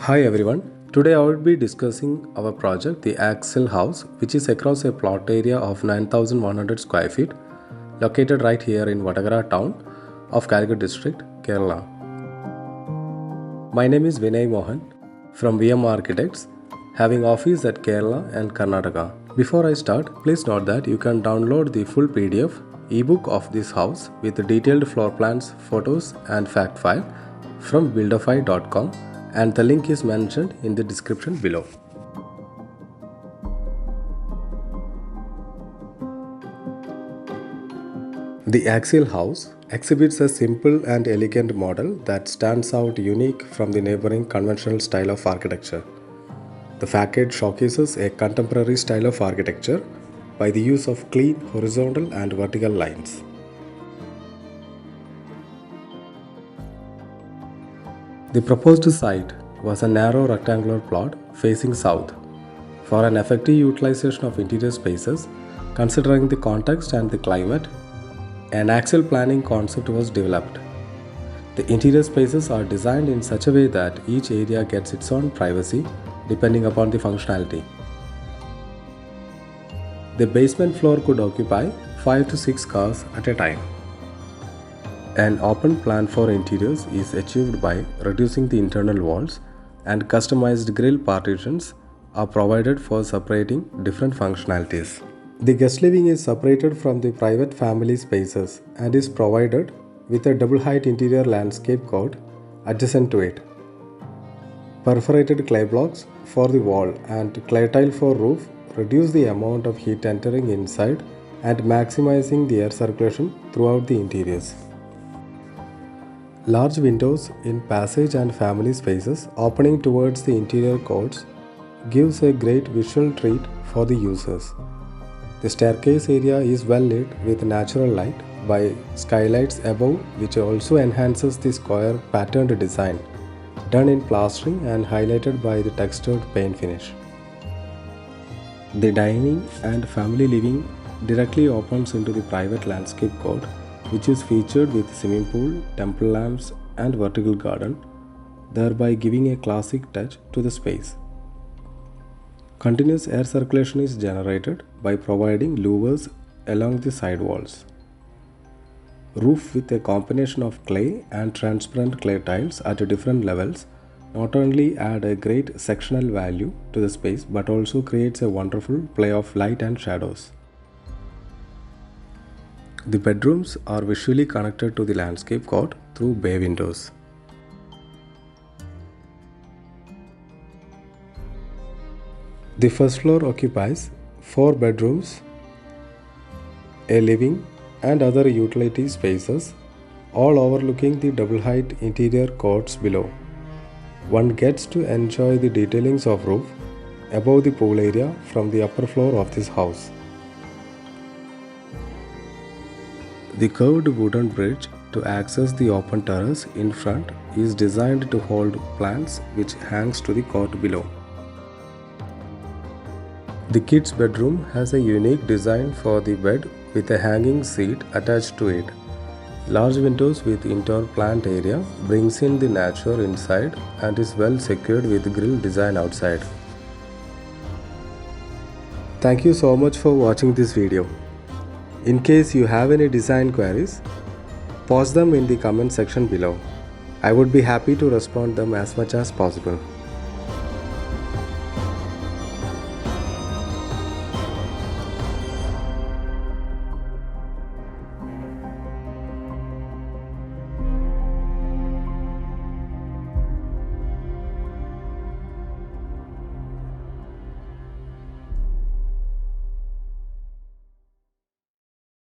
Hi everyone. Today I will be discussing our project, the Axel House, which is across a plot area of 9,100 square feet, located right here in Vatagara town of Calicut district, Kerala. My name is Vinay Mohan from VM Architects, having office at Kerala and Karnataka. Before I start, please note that you can download the full PDF ebook of this house with detailed floor plans, photos and fact file from buildify.com, and the link is mentioned in the description below. The Axial House exhibits a simple and elegant model that stands out unique from the neighboring conventional style of architecture. The facade showcases a contemporary style of architecture by the use of clean horizontal and vertical lines. The proposed site was a narrow rectangular plot facing south. For an effective utilization of interior spaces, considering the context and the climate, an axial planning concept was developed. The interior spaces are designed in such a way that each area gets its own privacy depending upon the functionality. The basement floor could occupy 5 to 6 cars at a time. An open plan for interiors is achieved by reducing the internal walls, and customized grill partitions are provided for separating different functionalities. The guest living is separated from the private family spaces and is provided with a double height interior landscape court adjacent to it. Perforated clay blocks for the wall and clay tile for roof reduce the amount of heat entering inside and maximizing the air circulation throughout the interiors. Large windows in passage and family spaces opening towards the interior courts gives a great visual treat for the users. The staircase area is well lit with natural light by skylights above, which also enhances the square patterned design done in plastering and highlighted by the textured paint finish. The dining and family living directly opens into the private landscape court, which is featured with swimming pool, temple lamps and vertical garden, thereby giving a classic touch to the space. Continuous air circulation is generated by providing louvers along the side walls. Roof with a combination of clay and transparent clay tiles at different levels not only add a great sectional value to the space but also creates a wonderful play of light and shadows. The bedrooms are visually connected to the landscape court through bay windows. The first floor occupies 4 bedrooms, a living and other utility spaces, all overlooking the double height interior courts below. One gets to enjoy the detailings of roof above the pool area from the upper floor of this house. The curved wooden bridge to access the open terrace in front is designed to hold plants which hangs to the court below. The kids' bedroom has a unique design for the bed with a hanging seat attached to it. Large windows with indoor plant area brings in the nature inside and is well secured with grill design outside. Thank you so much for watching this video. In case you have any design queries, post them in the comment section below. I would be happy to respond them as much as possible.